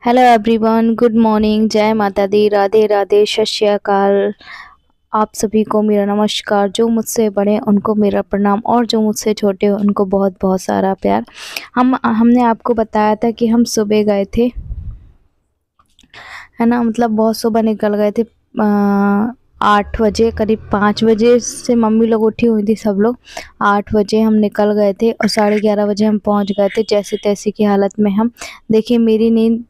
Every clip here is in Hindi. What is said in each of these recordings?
हेलो एवरीवन, गुड मॉर्निंग, जय माता दी, राधे राधे, सत श्री अकाल। आप सभी को मेरा नमस्कार। जो मुझसे बड़े हैं उनको मेरा प्रणाम और जो मुझसे छोटे हैं उनको बहुत बहुत सारा प्यार। हमने आपको बताया था कि हम सुबह गए थे, है ना। मतलब बहुत सुबह निकल गए थे। 8 बजे, करीब 5 बजे से मम्मी लोग उठी हुई थी, सब लोग। 8 बजे हम निकल गए थे और 11:30 बजे हम पहुंच गए थे जैसे तैसे की हालत में। हम देखिए, मेरी नींद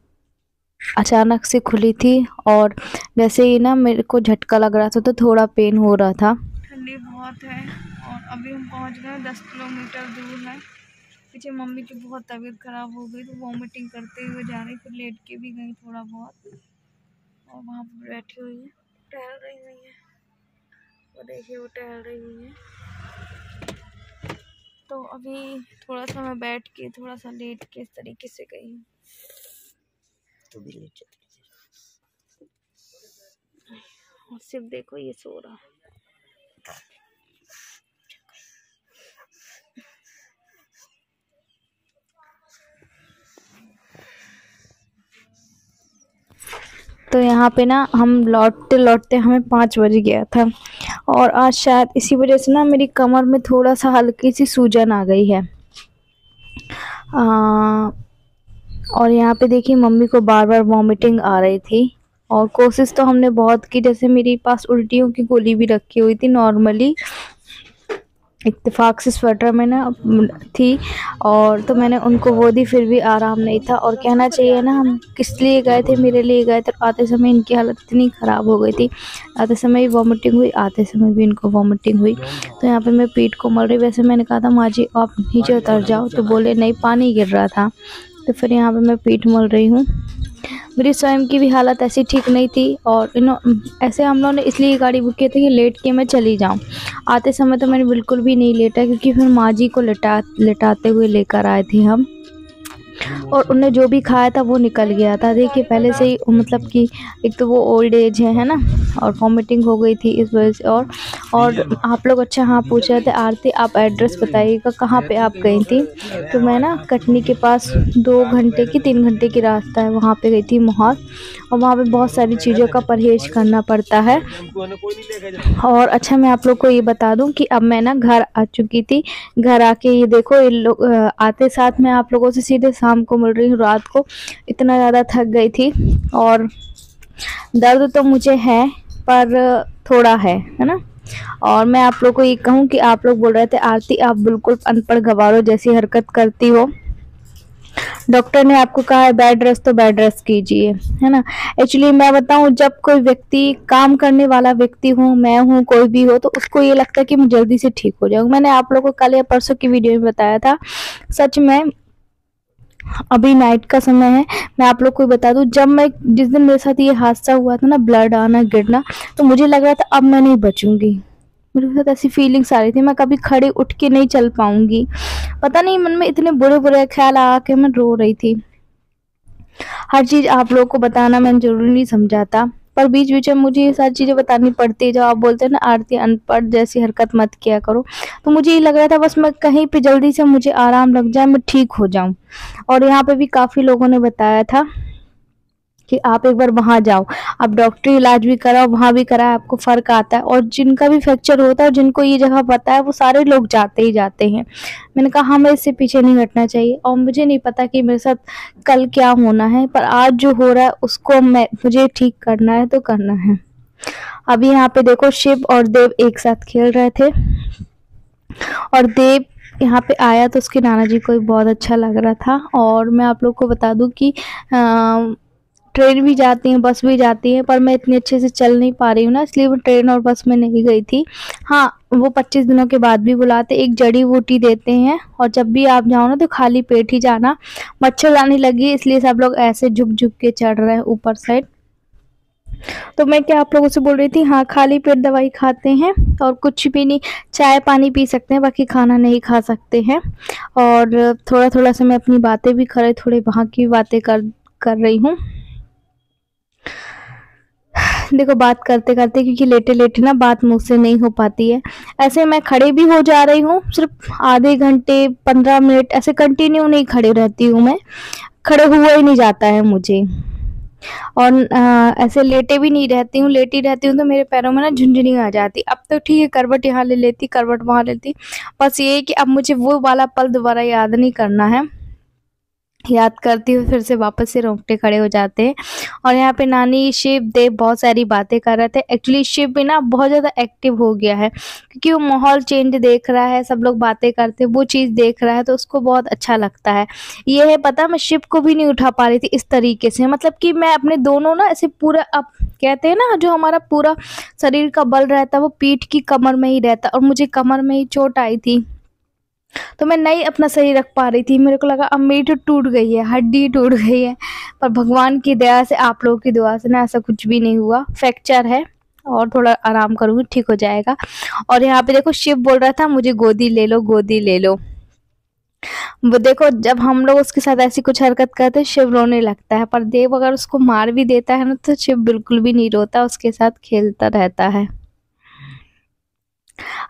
अचानक से खुली थी और वैसे ही ना मेरे को झटका लग रहा था, तो थोड़ा पेन हो रहा था। ठंडी बहुत है और अभी हम पहुंच गए 10 किलोमीटर दूर है। पीछे मम्मी की बहुत तबीयत खराब हो गई तो वॉमिटिंग करते हुए जा रही, फिर लेट के भी गई थोड़ा बहुत और वहाँ पर बैठी हुई है, टहल रही हुई है। वो देखिए, वो टहल रही हुई है। तो अभी थोड़ा सा मैं बैठ के थोड़ा सा लेट के इस तरीके से गई हूँ। तो भी लेट और सिर्फ देखो ये सो रहा। तो यहाँ पे ना हम लौटते लौटते हमें 5 बज गया था और आज शायद इसी वजह से ना मेरी कमर में थोड़ा सा हल्की सी सूजन आ गई है। और यहाँ पे देखिए, मम्मी को बार बार वॉमिटिंग आ रही थी और कोशिश तो हमने बहुत की। जैसे मेरे पास उल्टियों की गोली भी रखी हुई थी नॉर्मली, इत्तेफाक से स्वेटर में ना थी, और तो मैंने उनको वो दी, फिर भी आराम नहीं था। और कहना चाहिए ना, हम किस लिए गए थे, मेरे लिए गए थे। आते समय इनकी हालत इतनी ख़राब हो गई थी, आते समय भी वॉमिटिंग हुई, आते समय भी इनको वॉमिटिंग हुई। तो यहाँ पे मैं पीठ को मल रही। वैसे मैंने कहा था माँ जी आप नीचे उतर जाओ, तो बोले नहीं, पानी गिर रहा था। तो फिर यहाँ पे मैं पीठ मल रही हूँ। मेरी स्वयं की भी हालत ऐसी ठीक नहीं थी और ऐसे हम लोगों ने इसलिए गाड़ी बुक की थी कि लेट के मैं चली जाऊं। आते समय तो मैंने बिल्कुल भी नहीं लेटा, क्योंकि फिर माँ जी को लेटाते हुए लेकर आए थे हम, और उनने जो भी खाया था वो निकल गया था। देखिए, पहले से ही मतलब कि एक तो वो ओल्ड एज है ना, और वॉमिटिंग हो गई थी इस वजह से। और आप लोग अच्छा हाँ पूछ रहे थे, आरती आप एड्रेस बताइएगा कहाँ पे आप गई थी। तो मैं ना कटनी के पास 2 घंटे की 3 घंटे की रास्ता है, वहाँ पे गई थी मोहार। और वहाँ पे बहुत सारी चीज़ों का परहेज करना पड़ता है। और अच्छा, मैं आप लोग को ये बता दूं कि अब मैं ना घर आ चुकी थी। घर आके ये देखो, ये लोग आते साथ मैं आप लोगों से सीधे शाम को मिल रही हूँ। रात को इतना ज़्यादा थक गई थी और दर्द तो मुझे है, पर थोड़ा है ना। और मैं आप लोग को ये कहूँ कि आप लोग बोल रहे थे आरती आप बिल्कुल अनपढ़ गवारों जैसी हरकत करती हो, डॉक्टर ने आपको कहा है बेड रेस्ट, तो बेड रेस्ट कीजिए, है ना। एक्चुअली मैं बताऊं, जब कोई व्यक्ति काम करने वाला व्यक्ति हो, मैं हूं, कोई भी हो, तो उसको ये लगता है कि मैं जल्दी से ठीक हो जाऊं। मैंने आप लोगों को कल या परसों की वीडियो में बताया था। सच में अभी नाइट का समय है। मैं आप लोग को बता दूं, जब मैं जिस दिन मेरे साथ ये हादसा हुआ था ना, ब्लड आना गिरना, तो मुझे लग रहा था अब मैं नहीं बचूंगी। मेरे साथ ऐसी फीलिंग्स आ रही थी, मैं कभी खड़े उठ के नहीं चल पाऊंगी। पता नहीं, मन में इतने बुरे बुरे ख्याल आ के मैं रो रही थी। हर चीज़ आप लोगों को बताना मैंने ज़रूरी नहीं समझा था, पर बीच बीच में मुझे ये सारी चीज़ें बतानी पड़ती है। जब आप बोलते हैं ना आरती अनपढ़ जैसी हरकत मत किया करो, तो मुझे ये लग रहा था बस मैं कहीं पे जल्दी से मुझे आराम लग जाए, मैं ठीक हो जाऊं। और यहाँ पे भी काफ़ी लोगों ने बताया था कि आप एक बार वहाँ जाओ, आप डॉक्टरी इलाज भी कराओ, वहाँ भी कराए, आपको फ़र्क आता है। और जिनका भी फ्रैक्चर होता है और जिनको ये जगह पता है, वो सारे लोग जाते ही जाते हैं। मैंने कहा हमें इससे पीछे नहीं हटना चाहिए। और मुझे नहीं पता कि मेरे साथ कल क्या होना है, पर आज जो हो रहा है उसको मुझे ठीक करना है तो करना है। अभी यहाँ पे देखो, शिव और देव एक साथ खेल रहे थे और देव यहाँ पे आया तो उसके नाना जी को भी बहुत अच्छा लग रहा था। और मैं आप लोग को बता दूं कि ट्रेन भी जाती हैं, बस भी जाती है, पर मैं इतनी अच्छे से चल नहीं पा रही हूँ ना, इसलिए वो ट्रेन और बस में नहीं गई थी। हाँ, वो 25 दिनों के बाद भी बुलाते, एक जड़ी बूटी देते हैं, और जब भी आप जाओ ना तो खाली पेट ही जाना। मच्छरदानी लगी, इसलिए सब लोग ऐसे झुक झुक के चढ़ रहे हैं ऊपर साइड। तो मैं क्या आप लोगों से बोल रही थी, हाँ खाली पेट दवाई खाते हैं और कुछ भी नहीं, चाय पानी पी सकते हैं, बाकी खाना नहीं खा सकते हैं। और थोड़ा थोड़ा सा मैं अपनी बातें भी कर रही, थोड़ी वहाँ की बातें कर रही हूँ। देखो, बात करते करते, क्योंकि लेटे लेटे ना बात मुझसे नहीं हो पाती है। ऐसे मैं खड़े भी हो जा रही हूँ, सिर्फ आधे घंटे 15 मिनट ऐसे कंटिन्यू नहीं खड़े रहती हूँ मैं। खड़े हुआ ही नहीं जाता है मुझे। और ऐसे लेटे भी नहीं रहती हूँ, लेटी रहती हूँ तो मेरे पैरों में ना झुनझुनी आ जाती। अब तो ठीक है, करवट यहाँ ले लेती, करवट वहाँ ले लेती। बस ये है कि अब मुझे वो वाला पल दोबारा याद नहीं करना है। याद करती हूँ फिर से वापस से रोंगटे खड़े हो जाते हैं। और यहाँ पे नानी, शिव, देव बहुत सारी बातें कर रहे थे। एक्चुअली शिव भी ना बहुत ज़्यादा एक्टिव हो गया है, क्योंकि वो माहौल चेंज देख रहा है, सब लोग बातें करते हैं, वो चीज़ देख रहा है तो उसको बहुत अच्छा लगता है। ये है पता, मैं शिव को भी नहीं उठा पा रही थी इस तरीके से, मतलब कि मैं अपने दोनों ना ऐसे पूरा, अब कहते हैं ना जो हमारा पूरा शरीर का बल रहता है वो पीठ की कमर में ही रहता है, और मुझे कमर में ही चोट आई थी तो मैं नहीं अपना सही रख पा रही थी। मेरे को लगा अब मेरी तो टूट गई है, हड्डी टूट गई है, पर भगवान की दया से, आप लोगों की दुआ से ना ऐसा कुछ भी नहीं हुआ। फ्रैक्चर है और थोड़ा आराम करूँगी, ठीक हो जाएगा। और यहाँ पे देखो शिव बोल रहा था मुझे गोदी ले लो, गोदी ले लो। वो देखो जब हम लोग उसके साथ ऐसी कुछ हरकत करते हैं शिव रोने लगता है, पर देव अगर उसको मार भी देता है ना तो शिव बिल्कुल भी नहीं रोता, उसके साथ खेलता रहता है।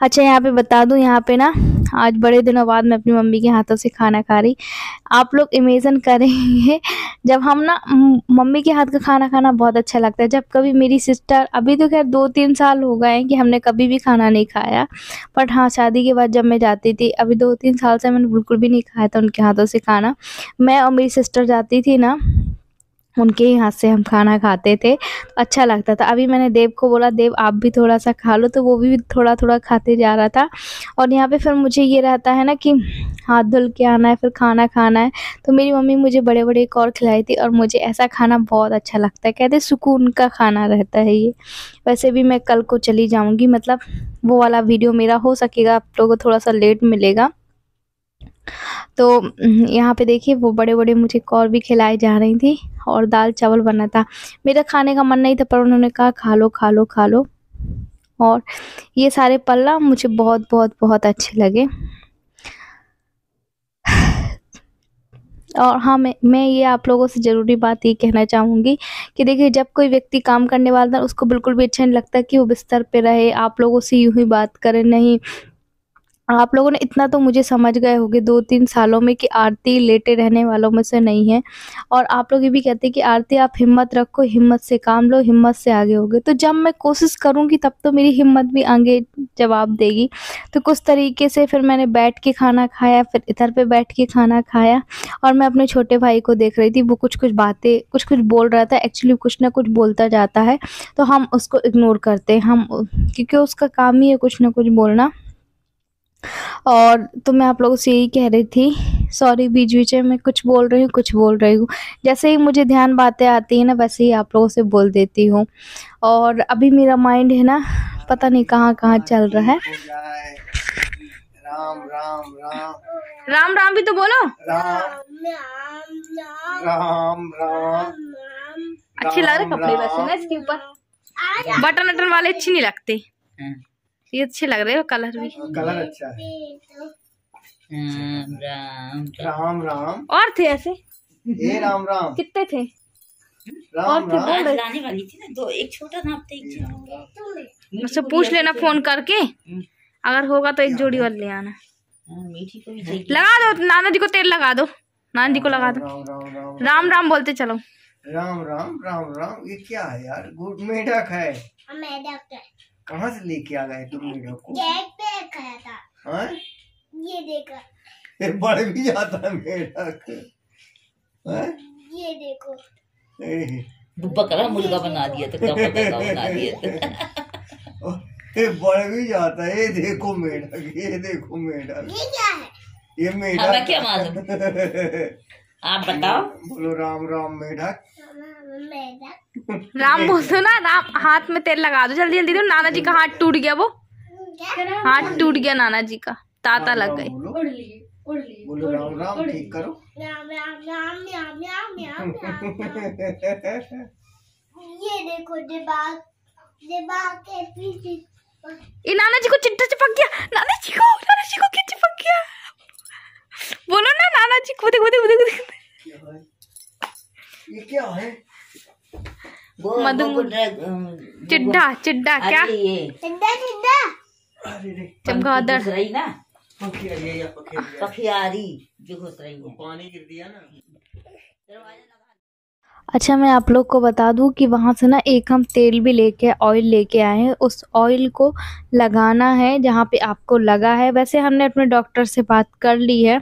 अच्छा यहाँ पे बता दूं, यहाँ पे ना आज बड़े दिनों बाद मैं अपनी मम्मी के हाथों से खाना खा रही। आप लोग इमेजिन करेंगे, जब हम ना मम्मी के हाथ का खाना खाना बहुत अच्छा लगता है। जब कभी मेरी सिस्टर, अभी तो खैर 2-3 साल हो गए हैं कि हमने कभी भी खाना नहीं खाया, बट हाँ शादी के बाद जब मैं जाती थी, अभी 2-3 साल से मैंने बिल्कुल भी नहीं खाया था उनके हाथों से खाना। मैं और मेरी सिस्टर जाती थी ना, उनके ही हाथ से हम खाना खाते थे, अच्छा लगता था। अभी मैंने देव को बोला देव आप भी थोड़ा सा खा लो, तो वो भी थोड़ा थोड़ा खाते जा रहा था। और यहाँ पे फिर मुझे ये रहता है ना कि हाथ धुल के आना है, फिर खाना खाना है, तो मेरी मम्मी मुझे बड़े बड़े एक और खिलाई थी, और मुझे ऐसा खाना बहुत अच्छा लगता है, कहते सुकून का खाना रहता है ये। वैसे भी मैं कल को चली जाऊँगी, मतलब वो वाला वीडियो मेरा हो सकेगा आप लोगों को थोड़ा सा लेट मिलेगा। तो यहाँ पे देखिए वो बड़े बड़े मुझे कौर भी खिलाई जा रही थी, और दाल चावल बना था। मेरा खाने का मन नहीं था, पर उन्होंने कहा खा लो खा लो खा लो। और ये सारे पल ना मुझे बहुत बहुत बहुत अच्छे लगे। और हाँ, मैं ये आप लोगों से ज़रूरी बात ये कहना चाहूँगी कि देखिए जब कोई व्यक्ति काम करने वाला था उसको बिल्कुल भी अच्छा नहीं लगता कि वो बिस्तर पे रहे, आप लोगों से यूँ ही बात करे। नहीं, आप लोगों ने इतना तो मुझे समझ गए होंगे 2-3 सालों में कि आरती लेटे रहने वालों में से नहीं है। और आप लोग ये भी कहते हैं कि आरती आप हिम्मत रखो, हिम्मत से काम लो, हिम्मत से आगे होगे। तो जब मैं कोशिश करूँगी तब तो मेरी हिम्मत भी आगे जवाब देगी। तो कुछ तरीके से फिर मैंने बैठ के खाना खाया, फिर इधर पे बैठ के खाना खाया, और मैं अपने छोटे भाई को देख रही थी। वो कुछ बातें कुछ बोल रहा था, एक्चुअली कुछ ना कुछ बोलता जाता है तो हम उसको इग्नोर करते हैं, हम, क्योंकि उसका काम ही है कुछ ना कुछ बोलना। और तो मैं आप लोगों से यही कह रही थी, सॉरी बीच बीच में मैं कुछ बोल रही हूँ। जैसे ही मुझे ध्यान बातें आती हैं ना वैसे ही आप लोगों से बोल देती हूँ। और अभी मेरा माइंड है ना पता नहीं कहाँ कहाँ चल रहा है। राम राम राम राम राम भी तो बोलो। राम राम राम। अच्छे लग रहे कपड़े वैसे ना इसके ऊपर, बटन वटन वाले अच्छे नहीं लगते, ये अच्छे लग रहे हो, कलर भी, कलर अच्छा है। राम राम राम। और थे ऐसे ये राम राम कितने थे? राम और थे राम। बोल रहे, लाने वाली थी ना, दो, एक छोटा नाप था, एक मुझसे पूछ लेना फोन करके, अगर होगा तो एक जोड़ी और ले आना। मीठी को भी चाहिए। लगा दो नाना जी को तेल लगा दो, नाना जी को लगा दो। राम राम राम राम राम बोलते चलो। राम राम राम राम। ये क्या है यार? गुड मेढक है। मेढक है। कहाँ से लेके आ गए तुम मेढक को? केक पे खाया था। हाँ? ये देखो, ये बढ़ भी जाता है मेढक। हाँ? ये देखो। बकरा मुर्गा बना दिया तो क्या पता था बना दिया तो। ये बढ़ भी जाता है। ये देखो मेढक, ये देखो मेढक। ये क्या है? ये मेढक। हमें क्या मालूम, आप बताओ। बोलो राम राम मेढक। मेढक। राम बोल दो ना, राम हाथ में तेल लगा दो जल्दी जल्दी। दो, नाना जी का हाथ टूट गया, वो हाथ टूट गया नाना जी का, ताता लग गई। बोलो राम राम, ठीक करो। राम राम राम म्याऊ म्याऊ म्याऊ म्याऊ। ये देखो दिमाग, दिमाग के पीछे। ये नाना जी को चिट्टा चिपक गया, नाना जी को क्या चिपक गया? बोलो ना नाना जी को, देखो देखो देखो। ये क्या है? मधु चिड्डा चिड्डा क्या? ये चिड्डा चिड्डा। अरे रे चमगादड़ घुस रही ना, पखियारी पखियारी जो घुस रही है। पानी गिर दिया ना। अच्छा, मैं आप लोग को बता दूं कि वहाँ से ना एक हम तेल भी लेके ऑयल लेके आए हैं। उस ऑयल को लगाना है जहाँ पे आपको लगा है। वैसे हमने अपने डॉक्टर से बात कर ली है,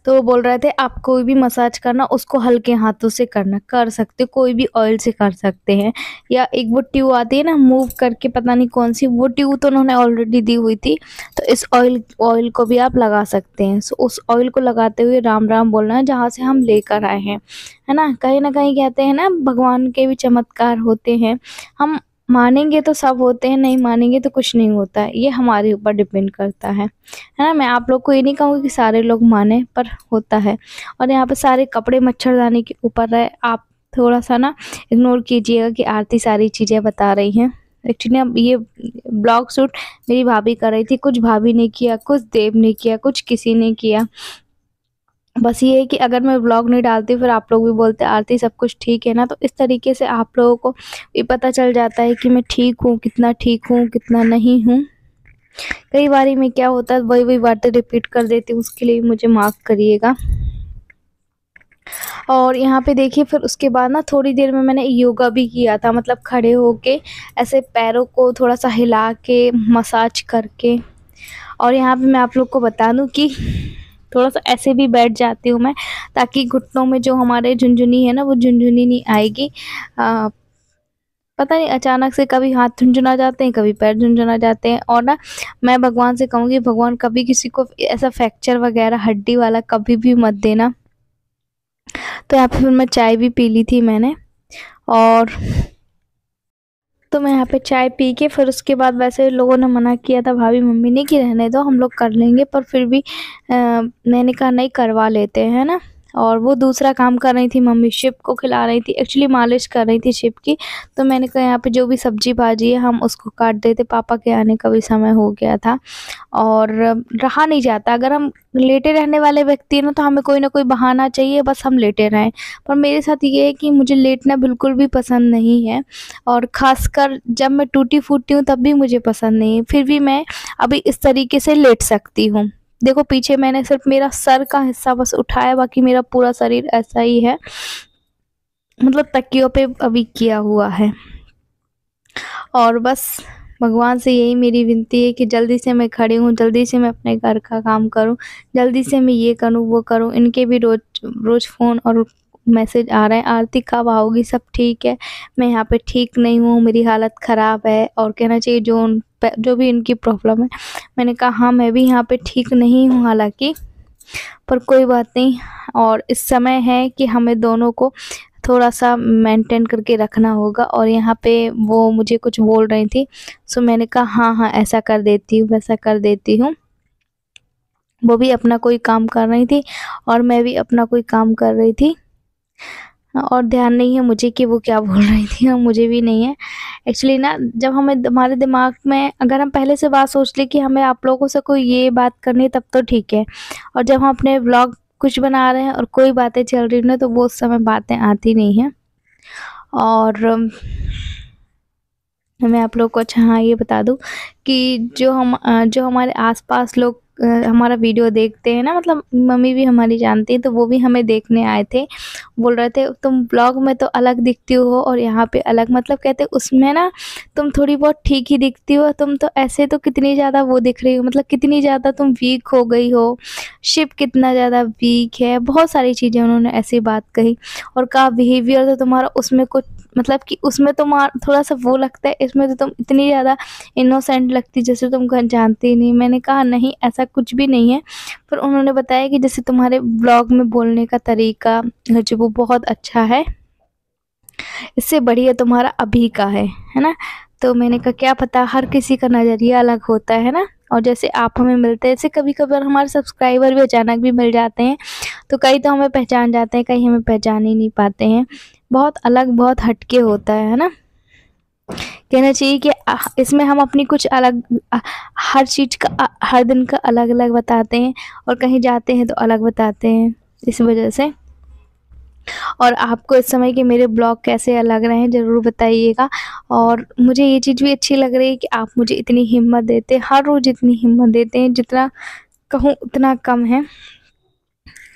तो वो बोल रहे थे आप कोई भी मसाज करना उसको हल्के हाथों से करना, कर सकते हो, कोई भी ऑयल से कर सकते हैं। या एक वो ट्यूब आती है ना मूव करके, पता नहीं कौन सी, वो ट्यूब तो उन्होंने ऑलरेडी दी हुई थी। तो इस ऑयल को भी आप लगा सकते हैं। सो उस ऑयल को लगाते हुए राम राम बोलना है जहाँ से हम लेकर आए हैं, है ना। कहीं ना कहीं कहते हैं ना भगवान के भी चमत्कार होते हैं। हम मानेंगे तो सब होते हैं, नहीं मानेंगे तो कुछ नहीं होता है। ये हमारे ऊपर डिपेंड करता है ना। मैं आप लोग को ये नहीं कहूँगी कि सारे लोग माने, पर होता है। और यहाँ पे सारे कपड़े मच्छरदानी के ऊपर है। आप थोड़ा सा ना इग्नोर कीजिएगा कि आरती सारी चीज़ें बता रही हैं। एक्चुअली अब ये ब्लॉग शूट मेरी भाभी कर रही थी। कुछ भाभी ने किया, कुछ देव ने किया, कुछ किसी ने किया। बस ये है कि अगर मैं व्लॉग नहीं डालती फिर आप लोग भी बोलते आरती सब कुछ ठीक है ना। तो इस तरीके से आप लोगों को भी पता चल जाता है कि मैं ठीक हूँ, कितना ठीक हूँ, कितना नहीं हूँ। कई बारी में क्या होता है वही बातें रिपीट कर देती हूँ, उसके लिए मुझे माफ़ करिएगा। और यहाँ पे देखिए फिर उसके बाद ना थोड़ी देर में मैंने योगा भी किया था, मतलब खड़े होके ऐसे पैरों को थोड़ा सा हिला के मसाज करके। और यहाँ पे मैं आप लोग को बता दूँ कि थोड़ा सा ऐसे भी बैठ जाती हूँ मैं, ताकि घुटनों में जो हमारे झुनझुनी है ना वो झुनझुनी नहीं आएगी। पता नहीं अचानक से कभी हाथ झुनझुना जाते हैं, कभी पैर झुनझुना जाते हैं। और ना मैं भगवान से कहूँगी भगवान कभी किसी को ऐसा फ्रैक्चर वगैरह हड्डी वाला कभी भी मत देना। तो यहाँ पे फिर मैं चाय भी पी ली थी मैंने। और तो मैं यहाँ पे चाय पी के फिर उसके बाद, वैसे लोगों ने मना किया था भाभी मम्मी ने कि रहने दो हम लोग कर लेंगे, पर फिर भी मैंने कहा नहीं करवा लेते हैं ना। और वो दूसरा काम कर रही थी, मम्मी शिप को खिला रही थी, एक्चुअली मालिश कर रही थी शिप की। तो मैंने कहा यहाँ पे जो भी सब्जी भाजी है हम उसको काट देते, पापा के आने का भी समय हो गया था और रहा नहीं जाता। अगर हम लेटे रहने वाले व्यक्ति हैं ना तो हमें कोई ना कोई बहाना चाहिए, बस हम लेटे रहें। पर मेरे साथ ये है कि मुझे लेटना बिल्कुल भी पसंद नहीं है, और ख़ासकर जब मैं टूटी फूटी हूँ तब भी मुझे पसंद नहीं है। फिर भी मैं अभी इस तरीके से लेट सकती हूँ। देखो पीछे मैंने सिर्फ मेरा सर का हिस्सा बस उठाया, बाकी मेरा पूरा शरीर ऐसा ही है, मतलब तकियों पे अभी किया हुआ है। और बस भगवान से यही मेरी विनती है कि जल्दी से मैं खड़ी हूँ, जल्दी से मैं अपने घर का काम करूँ, जल्दी से मैं ये करूँ वो करूँ। इनके भी रोज़ फ़ोन और मैसेज आ रहे हैं आरती कब आओगी, सब ठीक है। मैं यहाँ पे ठीक नहीं हूँ, मेरी हालत ख़राब है, और कहना चाहिए जो भी इनकी प्रॉब्लम है। मैंने कहा हाँ मैं भी यहाँ पे ठीक नहीं हूँ हालांकि, पर कोई बात नहीं। और इस समय है कि हमें दोनों को थोड़ा सा मेंटेन करके रखना होगा। और यहाँ पे वो मुझे कुछ बोल रही थी, सो मैंने कहा हाँ हाँ ऐसा कर देती हूँ, वैसा कर देती हूँ। वो भी अपना कोई काम कर रही थी और मैं भी अपना कोई काम कर रही थी, और ध्यान नहीं है मुझे कि वो क्या बोल रही थी, और मुझे भी नहीं है। एक्चुअली ना जब हमारे दिमाग में अगर हम पहले से बात सोच ले कि हमें आप लोगों से कोई ये बात करनी है तब तो ठीक है, और जब हम अपने व्लॉग कुछ बना रहे हैं और कोई बातें चल रही हैं तो वो उस समय बातें आती नहीं हैं। और मैं आप लोग को अच्छा हाँ ये बता दूं कि जो हमारे आसपास लोग हमारा वीडियो देखते हैं ना, मतलब मम्मी भी हमारी जानती है, तो वो भी हमें देखने आए थे। बोल रहे थे तुम ब्लॉग में तो अलग दिखती हो और यहाँ पे अलग, मतलब कहते उसमें ना तुम थोड़ी बहुत ठीक ही दिखती हो, तुम तो ऐसे तो कितनी ज़्यादा वो दिख रही हो, मतलब कितनी ज़्यादा तुम वीक हो गई हो, शिप कितना ज़्यादा वीक है, बहुत सारी चीज़ें उन्होंने ऐसी बात कही। और कहा बिहेवियर तो तुम्हारा उसमें कुछ, मतलब कि उसमें तुम्हारा थोड़ा सा वो लगता है, इसमें तो तुम इतनी ज़्यादा इनोसेंट लगती जैसे तुम जानती ही नहीं। मैंने कहा नहीं ऐसा कुछ भी नहीं है। फिर उन्होंने बताया कि जैसे तुम्हारे ब्लॉग में बोलने का तरीका जो वो बहुत अच्छा है, इससे बढ़िया तुम्हारा अभी का है ना। तो मैंने कहा क्या पता, हर किसी का नज़रिया अलग होता है ना। और जैसे आप हमें मिलते हैं, जैसे कभी कभार हमारे सब्सक्राइबर भी अचानक भी मिल जाते हैं, तो कई तो हमें पहचान जाते हैं, कई हमें पहचान ही नहीं पाते हैं। बहुत अलग बहुत हटके होता है ना। कहना चाहिए कि इसमें हम अपनी कुछ अलग हर चीज़ का हर दिन का अलग अलग बताते हैं, और कहीं जाते हैं तो अलग बताते हैं, इस वजह से। और आपको इस समय के मेरे ब्लॉग कैसे लग रहे हैं ज़रूर बताइएगा। और मुझे ये चीज़ भी अच्छी लग रही है कि आप मुझे इतनी हिम्मत देते हैं, हर रोज़ इतनी हिम्मत देते हैं, जितना कहूँ उतना कम है।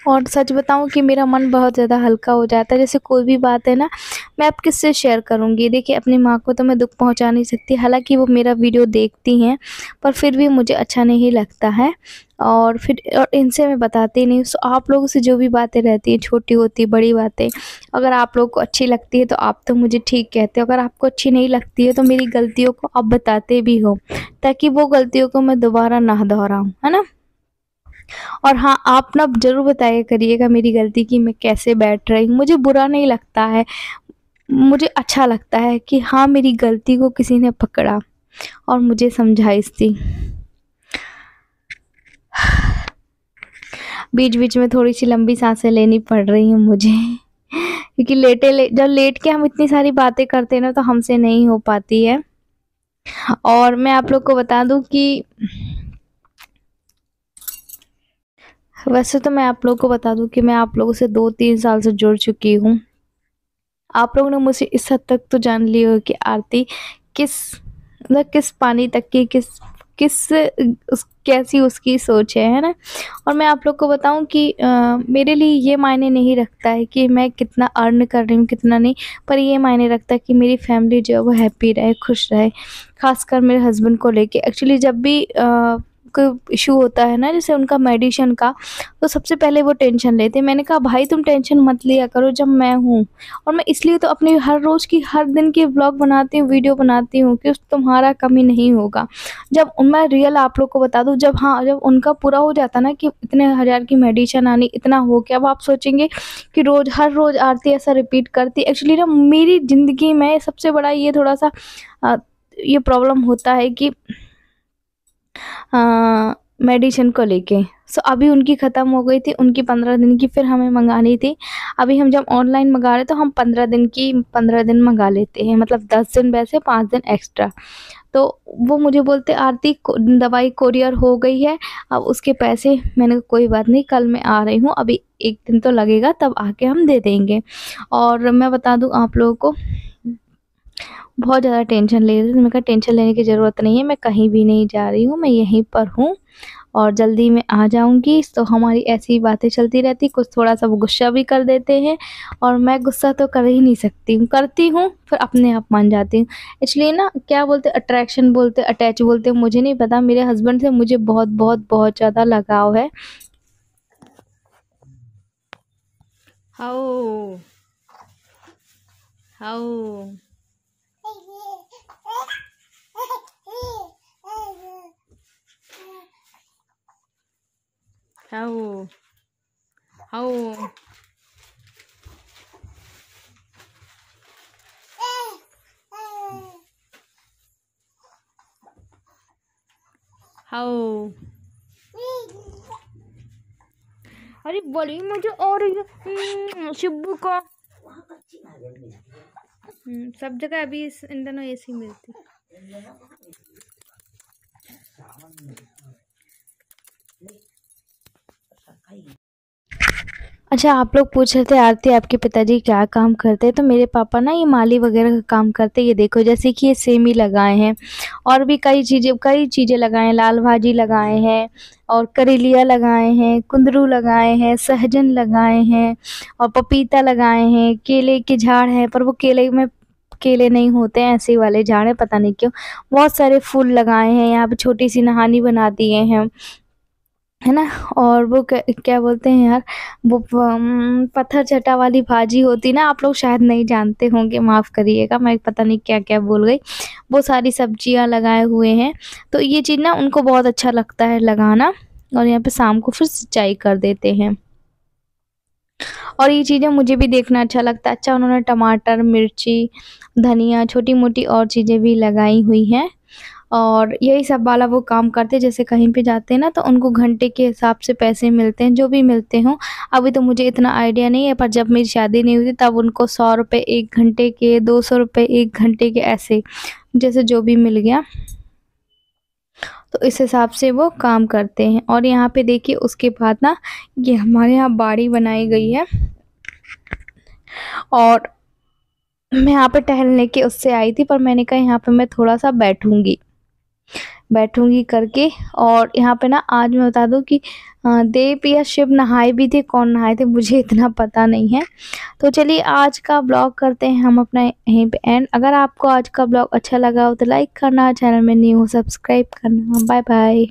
और सच बताऊं कि मेरा मन बहुत ज़्यादा हल्का हो जाता है। जैसे कोई भी बात है ना, मैं अब किससे शेयर करूंगी। देखिए, अपनी माँ को तो मैं दुख पहुंचा नहीं सकती, हालांकि वो मेरा वीडियो देखती हैं, पर फिर भी मुझे अच्छा नहीं लगता है। और इनसे मैं बताती नहीं। सो आप लोगों से जो भी बातें रहती हैं, छोटी होती बड़ी बातें, अगर आप लोगों को अच्छी लगती है तो आप तो मुझे ठीक कहते हो, अगर आपको अच्छी नहीं लगती है तो मेरी गलतियों को आप बताते भी हो, ताकि वो गलतियों को मैं दोबारा ना दोहराऊं, है ना। और हाँ, आप ना ज़रूर बताया करिएगा मेरी गलती कि मैं कैसे बैठ रही हूँ। मुझे बुरा नहीं लगता है, मुझे अच्छा लगता है कि हाँ, मेरी गलती को किसी ने पकड़ा और मुझे समझाइश दी। बीच बीच में थोड़ी सी लंबी सांसें लेनी पड़ रही हैं मुझे, क्योंकि जब लेट के हम इतनी सारी बातें करते हैं ना, तो हमसे नहीं हो पाती है। और मैं आप लोग को बता दूं कि वैसे तो मैं आप लोगों को बता दूं कि मैं आप लोगों से 2-3 साल से जुड़ चुकी हूँ। आप लोगों ने मुझे इस हद तक तो जान लिया हो कि आरती किस मतलब किस पानी तक की कैसी उसकी सोच है ना। और मैं आप लोग को बताऊं कि मेरे लिए ये मायने नहीं रखता है कि मैं कितना अर्न कर रही हूँ कितना नहीं, पर ये मायने रखता है कि मेरी फैमिली जो है वो हैप्पी रहे, खुश रहे, खासकर मेरे हस्बैंड को लेके। एक्चुअली जब भी कोई इशू होता है ना, जैसे उनका मेडिसिन का, तो सबसे पहले वो टेंशन लेते हैं। मैंने कहा भाई तुम टेंशन मत लिया करो जब मैं हूँ। और मैं इसलिए तो अपने हर रोज़ की हर दिन की व्लॉग बनाती हूँ, वीडियो बनाती हूँ कि तुम्हारा कमी नहीं होगा। जब मैं रियल आप लोग को बता दूँ, जब उनका पूरा हो जाता ना कि इतने हज़ार की मेडिसिन आनी, इतना हो गया, अब आप सोचेंगे कि हर रोज़ आरती ऐसा रिपीट करती। एक्चुअली ना मेरी ज़िंदगी में सबसे बड़ा ये थोड़ा सा ये प्रॉब्लम होता है कि मेडिसिन को लेके। सो अभी उनकी ख़त्म हो गई थी, उनकी 15 दिन की फिर हमें मंगानी थी। अभी हम जब ऑनलाइन मंगा रहे तो हम 15 दिन की 15 दिन मंगा लेते हैं, मतलब 10 दिन वैसे 5 दिन एक्स्ट्रा। तो वो मुझे बोलते आरती दवाई कोरियर हो गई है, अब उसके पैसे। मैंने कहा कोई बात नहीं, कल मैं आ रही हूँ, अभी 1 दिन तो लगेगा, तब आके हम दे देंगे। और मैं बता दूँ आप लोगों को, बहुत ज़्यादा टेंशन ले रही थी। मैंने कहा टेंशन लेने की ज़रूरत नहीं है, मैं कहीं भी नहीं जा रही हूँ, मैं यहीं पर हूँ और जल्दी मैं आ जाऊँगी। तो हमारी ऐसी बातें चलती रहती, कुछ थोड़ा सा वो गुस्सा भी कर देते हैं, और मैं गुस्सा तो कर ही नहीं सकती हूँ, करती हूँ फिर अपने आप मान जाती हूँ। इसलिए ना क्या बोलते, अट्रैक्शन बोलते, अटैच बोलते, मुझे नहीं पता। मेरे हस्बैंड से मुझे बहुत बहुत बहुत ज़्यादा लगाव है। How how how how how. अरे बोली मुझे और शिब्बू का सब जगह अभी इन दोनों ऐसी मिलती। अच्छा, आप लोग पूछ रहे थे आरती आपके पिताजी क्या काम करते हैं। तो मेरे पापा ना ये माली वगैरह का काम करते हैं। ये देखो, जैसे कि ये सेमी लगाए हैं, और भी कई चीज़ें लगाए हैं। लाल भाजी लगाए हैं, और करेलिया लगाए हैं, कुंदरू लगाए हैं, सहजन लगाए हैं, और पपीता लगाए हैं। केले के झाड़ हैं, पर वो केले में केले नहीं होते हैं, ऐसे वाले झाड़ हैं, पता नहीं क्यों। बहुत सारे फूल लगाए हैं। यहाँ पे छोटी सी नहानी बना दिए हैं, है ना। और वो क्या बोलते हैं यार, वो पत्थर चटा वाली भाजी होती ना, आप लोग शायद नहीं जानते होंगे, माफ़ करिएगा, मैं पता नहीं क्या क्या बोल गई। वो सारी सब्जियां लगाए हुए हैं। तो ये चीज़ ना उनको बहुत अच्छा लगता है लगाना, और यहाँ पे शाम को फिर सिंचाई कर देते हैं। और ये चीज़ें मुझे भी देखना अच्छा लगता है। अच्छा, उन्होंने टमाटर, मिर्ची, धनिया, छोटी मोटी और चीज़ें भी लगाई हुई हैं, और यही सब वाला वो काम करते हैं। जैसे कहीं पे जाते हैं ना, तो उनको घंटे के हिसाब से पैसे मिलते हैं, जो भी मिलते हों। अभी तो मुझे इतना आइडिया नहीं है, पर जब मेरी शादी नहीं हुई थी तब उनको 100 रुपये 1 घंटे के, 200 रुपये 1 घंटे के, ऐसे जैसे जो भी मिल गया, तो इस हिसाब से वो काम करते हैं। और यहाँ पे देखिए, उसके बाद ना ये हमारे यहाँ बाड़ी बनाई गई है, और मैं यहाँ पे टहलने के उससे आई थी, पर मैंने कहा यहाँ पे मैं थोड़ा सा बैठूंगी, बैठूंगी करके। और यहाँ पे ना आज मैं बता दूं कि देव या शिव नहाए भी थे, कौन नहाए थे मुझे इतना पता नहीं है। तो चलिए आज का ब्लॉग करते हैं हम अपना यहीं पे एंड। अगर आपको आज का ब्लॉग अच्छा लगा हो तो लाइक करना, चैनल में न्यू हो सब्सक्राइब करना। Bye bye.